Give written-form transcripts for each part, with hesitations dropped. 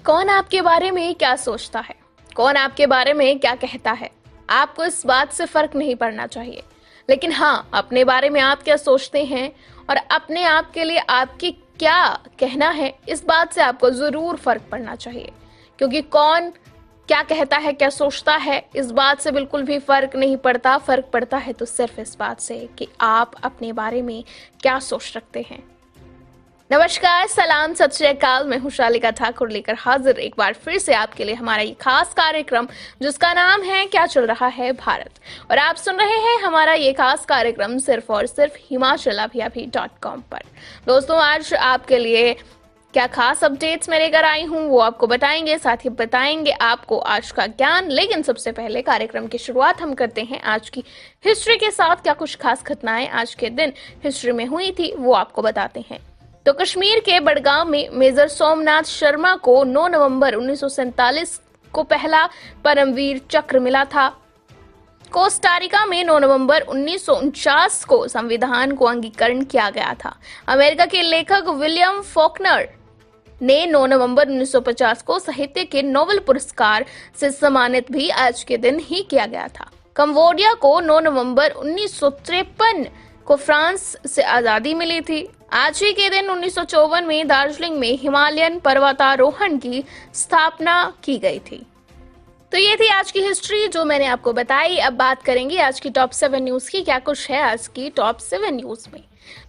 कौन आपके बारे में क्या सोचता है, कौन आपके बारे में क्या कहता है, आपको इस बात से फर्क नहीं पड़ना चाहिए। लेकिन हाँ, अपने बारे में आप क्या सोचते हैं और अपने आप के लिए आपकी क्या कहना है, इस बात से आपको जरूर फर्क पड़ना चाहिए। क्योंकि कौन क्या कहता है, क्या सोचता है, इस बात से बिल्कुल भी फर्क नहीं पड़ता। फर्क पड़ता है तो सिर्फ इस बात से कि आप अपने बारे में क्या सोच रखते हैं। नमस्कार, सलाम, सत श्री अकाल। मैं हूं शालिका ठाकुर लेकर हाजिर एक बार फिर से आपके लिए हमारा ये खास कार्यक्रम जिसका नाम है क्या चल रहा है भारत। और आप सुन रहे हैं हमारा ये खास कार्यक्रम सिर्फ और सिर्फ HimachalAbhiAbhi.com पर। दोस्तों, आज आपके लिए क्या खास अपडेट्स मैं लेकर आई हूँ वो आपको बताएंगे, साथ ही बताएंगे आपको आज का ज्ञान। लेकिन सबसे पहले कार्यक्रम की शुरुआत हम करते हैं आज की हिस्ट्री के साथ। क्या कुछ खास घटनाएं आज के दिन हिस्ट्री में हुई थी वो आपको बताते हैं। तो कश्मीर के बड़गांव में मेजर सोमनाथ शर्मा को 9 नवंबर 1947 को पहला परमवीर चक्र मिला था। कोस्टारिका में 9 नवंबर 1949 को संविधान को अंगीकरण किया गया था। अमेरिका के लेखक विलियम फॉकनर ने 9 नवंबर 1950 को साहित्य के नोबेल पुरस्कार से सम्मानित भी आज के दिन ही किया गया था। कंबोडिया को 9 नवंबर 1953 को फ्रांस से आजादी मिली थी। आज ही के दिन 1954 में दार्जिलिंग में हिमालयन पर्वतारोहण की स्थापना की गई थी। तो ये थी आज की हिस्ट्री जो मैंने आपको बताई। अब बात करेंगे आज की टॉप 7 न्यूज की। क्या कुछ है आज की टॉप 7 न्यूज में।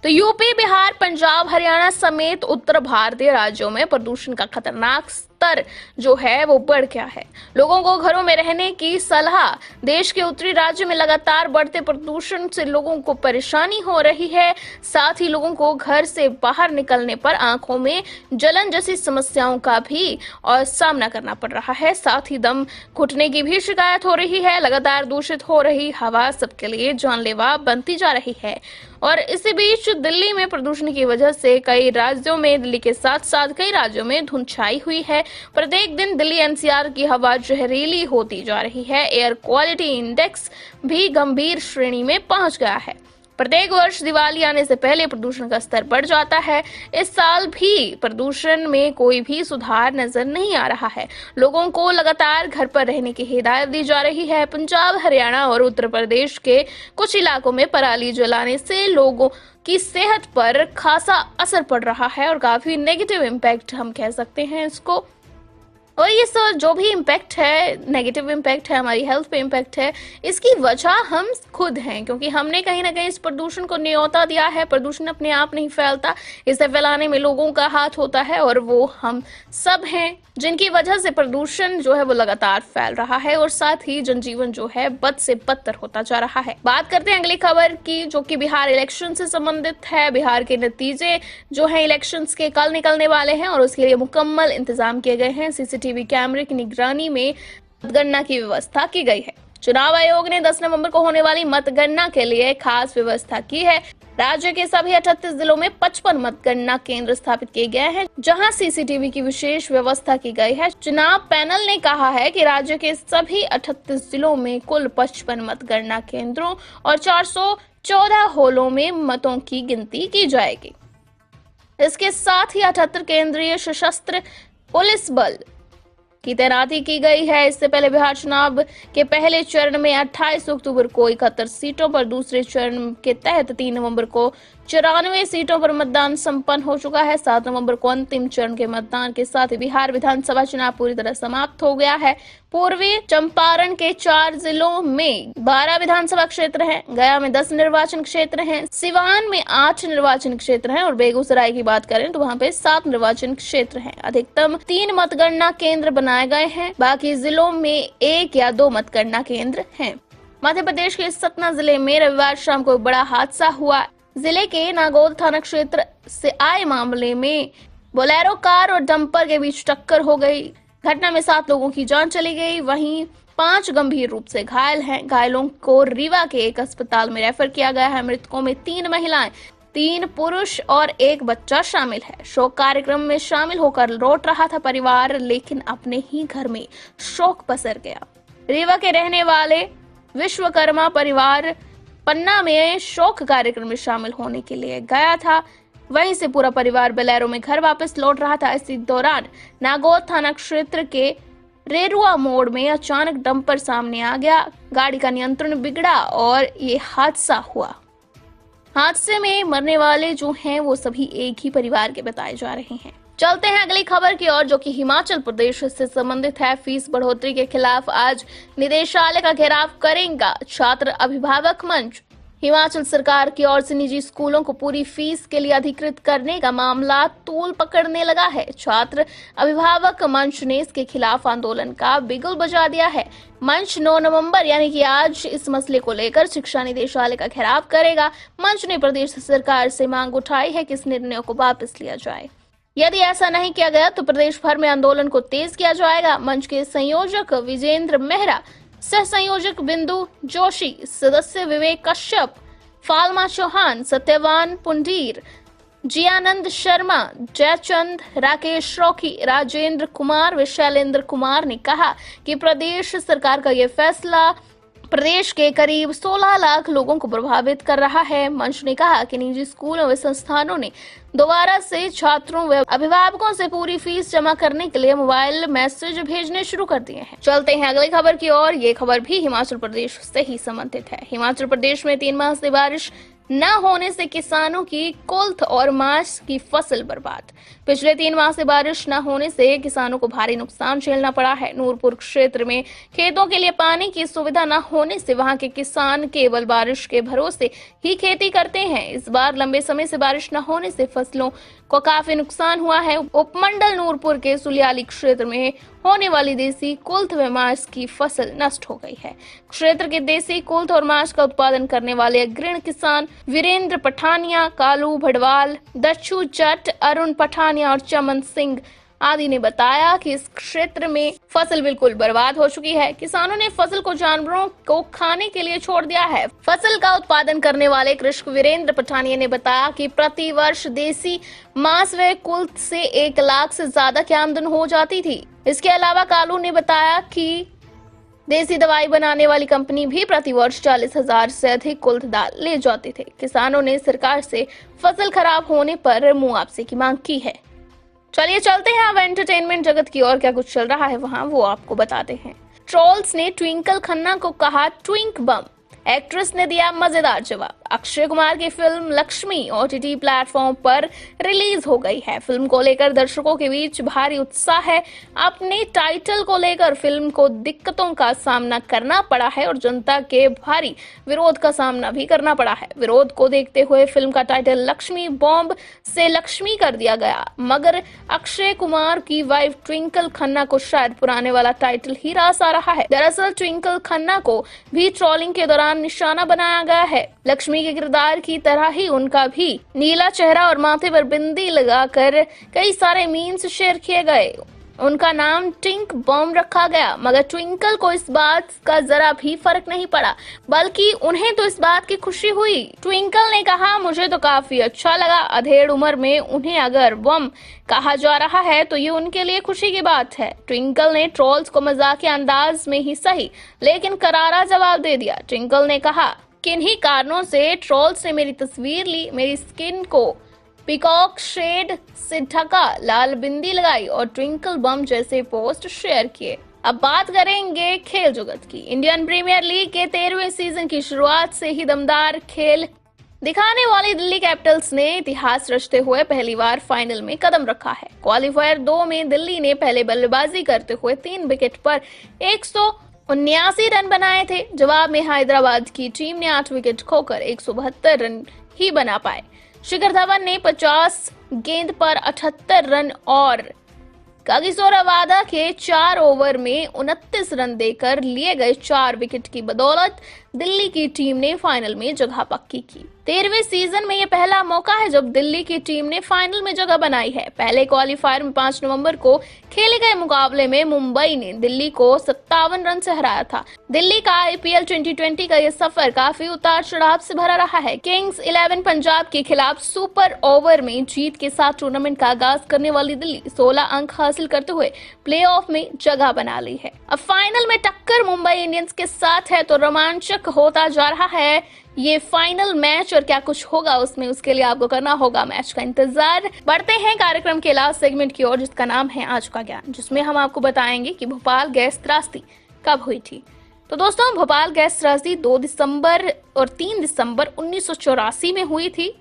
तो यूपी, बिहार, पंजाब, हरियाणा समेत उत्तर भारतीय राज्यों में प्रदूषण का खतरनाक स्तर जो है वो बढ़ गया है। लोगों को घरों में रहने की सलाह। देश के उत्तरी राज्य में लगातार बढ़ते प्रदूषण से लोगों को परेशानी हो रही है। साथ ही लोगों को घर से बाहर निकलने पर आंखों में जलन जैसी समस्याओं का भी और सामना करना पड़ रहा है। साथ ही दम घुटने की भी शिकायत हो रही है। लगातार दूषित हो रही हवा सबके लिए जानलेवा बनती जा रही है। और इसी बीच दिल्ली में प्रदूषण की वजह से कई राज्यों में, दिल्ली के साथ साथ कई राज्यों में धुंध छाई हुई है। प्रत्येक दिन दिल्ली एनसीआर की हवा जहरीली होती जा रही है। एयर क्वालिटी इंडेक्स भी गंभीर श्रेणी में पहुंच गया है। प्रत्येक वर्ष दिवाली आने से पहले प्रदूषण का स्तर बढ़ जाता है। इस साल भी प्रदूषण में कोई भी सुधार नजर नहीं आ रहा है। लोगों को लगातार घर पर रहने की हिदायत दी जा रही है। पंजाब, हरियाणा और उत्तर प्रदेश के कुछ इलाकों में पराली जलाने से लोगों की सेहत पर खासा असर पड़ रहा है और काफी नेगेटिव इम्पैक्ट हम कह सकते हैं इसको। और ये सब जो भी इम्पैक्ट है, नेगेटिव इम्पैक्ट है, हमारी हेल्थ पे इम्पैक्ट है, इसकी वजह हम खुद हैं। क्योंकि हमने कहीं ना कहीं इस प्रदूषण को न्योता दिया है। प्रदूषण अपने आप नहीं फैलता, इसे फैलाने में लोगों का हाथ होता है और वो हम सब हैं जिनकी वजह से प्रदूषण जो है वो लगातार फैल रहा है और साथ ही जनजीवन जो है बद से बदतर होता जा रहा है। बात करते हैं अगली खबर की जो कि बिहार इलेक्शन से संबंधित है। बिहार के नतीजे जो है इलेक्शंस के कल निकलने वाले हैं और उसके लिए मुकम्मल इंतजाम किए गए हैं। सीसीटीवी कैमरे की निगरानी में मतगणना की व्यवस्था की गई है। चुनाव आयोग ने 10 नवंबर को होने वाली मतगणना के लिए खास व्यवस्था की है। राज्य के सभी 38 जिलों में 55 मतगणना केंद्र स्थापित किए गए हैं जहां सीसीटीवी की विशेष व्यवस्था की गई है। चुनाव पैनल ने कहा है कि राज्य के सभी 38 जिलों में कुल 55 मतगणना केंद्रों और 414 हॉलों में मतों की गिनती की जाएगी। इसके साथ ही 78 केंद्रीय सशस्त्र पुलिस बल की तैनाती की गई है। इससे पहले बिहार चुनाव के पहले चरण में 28 अक्टूबर को 71 सीटों पर, दूसरे चरण के तहत 3 नवंबर को 94 सीटों पर मतदान संपन्न हो चुका है। 7 नवंबर को अंतिम चरण के मतदान के साथ बिहार विधानसभा चुनाव पूरी तरह समाप्त हो गया है। पूर्वी चंपारण के 4 जिलों में 12 विधानसभा क्षेत्र हैं, गया में 10 निर्वाचन क्षेत्र हैं, सिवान में 8 निर्वाचन क्षेत्र हैं और बेगूसराय की बात करें तो वहाँ पे 7 निर्वाचन क्षेत्र हैं। अधिकतम 3 मतगणना केंद्र बनाए गए हैं, बाकी जिलों में 1 या 2 मतगणना केंद्र हैं। मध्य प्रदेश के सतना जिले में रविवार शाम को बड़ा हादसा हुआ। जिले के नागौद थाना क्षेत्र से आए मामले में बोलेरो कार और डंपर के बीच टक्कर हो गई। घटना में 7 लोगों की जान चली गई, वहीं 5 गंभीर रूप से घायल हैं। घायलों को रीवा के एक अस्पताल में रेफर किया गया है। मृतकों में 3 महिलाएं, 3 पुरुष और 1 बच्चा शामिल है। शोक कार्यक्रम में शामिल होकर लौट रहा था परिवार, लेकिन अपने ही घर में शोक पसर गया। रीवा के रहने वाले विश्वकर्मा परिवार पन्ना में शोक कार्यक्रम में शामिल होने के लिए गया था। वहीं से पूरा परिवार बोलेरो में घर वापस लौट रहा था। इसी दौरान नागौर थाना क्षेत्र के रेरुआ मोड़ में अचानक डंपर सामने आ गया। गाड़ी का नियंत्रण बिगड़ा और ये हादसा हुआ। हादसे में मरने वाले जो हैं वो सभी एक ही परिवार के बताए जा रहे हैं। चलते हैं अगली खबर की ओर, जो कि हिमाचल प्रदेश से संबंधित है। फीस बढ़ोतरी के खिलाफ आज निदेशालय का घेराव करेगा छात्र अभिभावक मंच। हिमाचल सरकार की ओर से निजी स्कूलों को पूरी फीस के लिए अधिकृत करने का मामला तूल पकड़ने लगा है। छात्र अभिभावक मंच ने इसके खिलाफ आंदोलन का बिगुल बजा दिया है। मंच 9 नवंबर यानी कि आज इस मसले को लेकर शिक्षा निदेशालय का घेराव करेगा। मंच ने प्रदेश सरकार से मांग उठाई है कि इस निर्णय को वापस लिया जाए। यदि ऐसा नहीं किया गया तो प्रदेश भर में आंदोलन को तेज किया जाएगा। मंच के संयोजक विजेंद्र मेहरा, सह संयोजक बिंदु जोशी, सदस्य विवेक कश्यप, फालमा चौहान, सत्यवान पुंडीर, जियानंद शर्मा, जयचंद, राकेश रॉकी, राजेंद्र कुमार, विशैलेंद्र कुमार ने कहा कि प्रदेश सरकार का यह फैसला प्रदेश के करीब 16 लाख लोगों को प्रभावित कर रहा है। मंच ने कहा कि निजी स्कूलों व संस्थानों ने दोबारा से छात्रों व अभिभावकों से पूरी फीस जमा करने के लिए मोबाइल मैसेज भेजने शुरू कर दिए हैं। चलते हैं अगली खबर की ओर। ये खबर भी हिमाचल प्रदेश से ही संबंधित है। हिमाचल प्रदेश में 3 माह से बारिश न होने से किसानों की कुल्थ और माश की फसल बर्बाद। पिछले 3 माह से बारिश न होने से किसानों को भारी नुकसान झेलना पड़ा है। नूरपुर क्षेत्र में खेतों के लिए पानी की सुविधा न होने से वहां के किसान केवल बारिश के भरोसे ही खेती करते हैं। इस बार लंबे समय से बारिश न होने से फसलों को काफी नुकसान हुआ है। उपमंडल नूरपुर के सुलियाली क्षेत्र में होने वाली देसी कुल्थ व माश की फसल नष्ट हो गई है। क्षेत्र के देसी कुल्थ और माश का उत्पादन करने वाले अग्रणी किसान वीरेंद्र पठानिया, कालू भडवाल, दच्चू जट, अरुण पठानिया और चमन सिंह आदि ने बताया कि इस क्षेत्र में फसल बिल्कुल बर्बाद हो चुकी है। किसानों ने फसल को जानवरों को खाने के लिए छोड़ दिया है। फसल का उत्पादन करने वाले कृषक वीरेंद्र पठानिया ने बताया कि प्रति वर्ष देसी मांस व कुल्थ से 1 लाख से ज्यादा की आमदन हो जाती थी। इसके अलावा कालू ने बताया कि देसी दवाई बनाने वाली कंपनी भी प्रति वर्ष 40,000 से अधिक कुल्थ दाल ले जाते थे। किसानों ने सरकार से फसल खराब होने पर मुआवजे की मांग की है। चलिए चलते हैं अब एंटरटेनमेंट जगत की ओर। क्या कुछ चल रहा है वहां वो आपको बताते हैं। ट्रोल्स ने ट्विंकल खन्ना को कहा ट्विंक बम। एक्ट्रेस ने दिया मजेदार जवाब। अक्षय कुमार की फिल्म लक्ष्मी OTT प्लेटफॉर्म पर रिलीज हो गई है। फिल्म को लेकर दर्शकों के बीच भारी उत्साह है। अपने टाइटल को लेकर फिल्म को दिक्कतों का सामना करना पड़ा है और जनता के भारी विरोध का सामना भी करना पड़ा है। विरोध को देखते हुए फिल्म का टाइटल लक्ष्मी बॉम्ब से लक्ष्मी कर दिया गया, मगर अक्षय कुमार की वाइफ ट्विंकल खन्ना को शायद पुराने वाला टाइटल ही रास आ रहा है। दरअसल ट्विंकल खन्ना को भी ट्रोलिंग के दौरान निशाना बनाया गया है। लक्ष्मी के किरदार की तरह ही उनका भी नीला चेहरा और माथे पर बिंदी लगाकर कई सारे मीम्स शेयर किए गए। उनका नाम टिंक बॉम्ब रखा गया, मगर ट्विंकल को इस बात का जरा भी फर्क नहीं पड़ा, बल्कि उन्हें तो इस बात की खुशी हुई। ट्विंकल ने कहा, मुझे तो काफी अच्छा लगा। अधेड़ उम्र में उन्हें अगर बम कहा जा रहा है तो ये उनके लिए खुशी की बात है। ट्विंकल ने ट्रोल्स को मजाकिया अंदाज में ही सही लेकिन करारा जवाब दे दिया। ट्विंकल ने कहा, किन्हीं कारणों से ट्रोल्स ने मेरी तस्वीर ली, मेरी स्किन को पीकॉक शेड से ढका, लाल बिंदी लगाई और ट्विंकल बम जैसे पोस्ट शेयर किए। अब बात करेंगे खेल जगत की। इंडियन प्रीमियर लीग के 13वें सीजन की शुरुआत से ही दमदार खेल दिखाने वाली दिल्ली कैपिटल्स ने इतिहास रचते हुए पहली बार फाइनल में कदम रखा है। क्वालीफायर 2 में दिल्ली ने पहले बल्लेबाजी करते हुए 3 विकेट पर 179 रन बनाए थे। जवाब में हैदराबाद की टीम ने 8 विकेट खोकर 172 रन ही बना पाए। शिखर धवन ने 50 गेंद पर 78 रन और कागिसो रबादा के 4 ओवर में 29 रन देकर लिए गए 4 विकेट की बदौलत दिल्ली की टीम ने फाइनल में जगह पक्की की। 13वें सीजन में यह पहला मौका है जब दिल्ली की टीम ने फाइनल में जगह बनाई है। पहले क्वालीफायर में 5 नवंबर को खेले गए मुकाबले में मुंबई ने दिल्ली को 57 रन से हराया था। दिल्ली का IPL 2020 का यह सफर काफी उतार चढ़ाव से भरा रहा है। किंग्स 11 पंजाब के खिलाफ सुपर ओवर में जीत के साथ टूर्नामेंट का आगाज करने वाली दिल्ली 16 अंक हासिल करते हुए प्लेऑफ में जगह बना ली है। अब फाइनल में टक्कर मुंबई इंडियंस के साथ है तो रोमांचक होता जा रहा है ये फाइनल मैच और क्या कुछ होगा उसमें, उसके लिए आपको करना होगा मैच का इंतजार। बढ़ते हैं कार्यक्रम के लास्ट सेगमेंट की ओर, जिसका नाम है आज का ज्ञान, जिसमें हम आपको बताएंगे कि भोपाल गैस त्रासदी कब हुई थी। तो दोस्तों, भोपाल गैस त्रासदी 2 दिसंबर और 3 दिसंबर 1984 में हुई थी।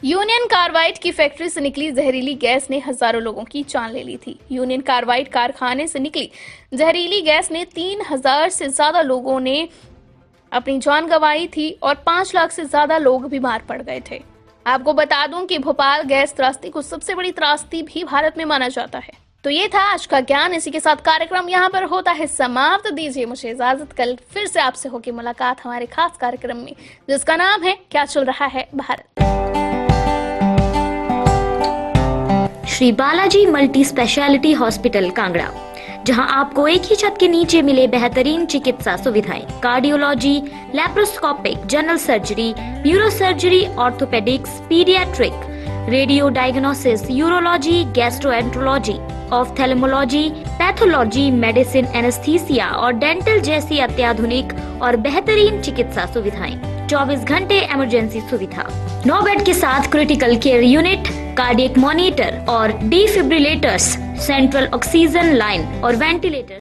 यूनियन कार्बाइड की फैक्ट्री से निकली जहरीली गैस ने हजारों लोगों की जान ले ली थी। यूनियन कार्बाइड कारखाने से निकली जहरीली गैस ने 3000 से ज्यादा लोगों ने अपनी जान गंवाई थी और 5 लाख से ज्यादा लोग बीमार पड़ गए थे। आपको बता दूं कि भोपाल गैस त्रासदी को सबसे बड़ी त्रासदी भी भारत में माना जाता है। तो ये था आज का ज्ञान। इसी के साथ कार्यक्रम यहाँ पर होता है समाप्त। तो दीजिए मुझे इजाजत, कल फिर से आपसे होगी मुलाकात हमारे खास कार्यक्रम में, जिसका नाम है क्या चल रहा है Bharat. Shri Balaji multi speciality hospital Kangra, जहां आपको एक ही छत के नीचे मिले बेहतरीन चिकित्सा सुविधाएं, cardiology, laparoscopic, general surgery, neuro surgery, orthopaedics, paediatric, radio diagnosis, urology, gastroenterology, ophthalmology, pathology, medicine, anaesthesia और डेंटल जैसी अत्याधुनिक और बेहतरीन चिकित्सा सुविधाएं, 24 घंटे इमरजेंसी सुविधा, 9 बेड के साथ critical care unit, cardiac monitor और डिफिब्रिलेटर्स, सेंट्रल ऑक्सीजन लाइन और वेंटिलेटर।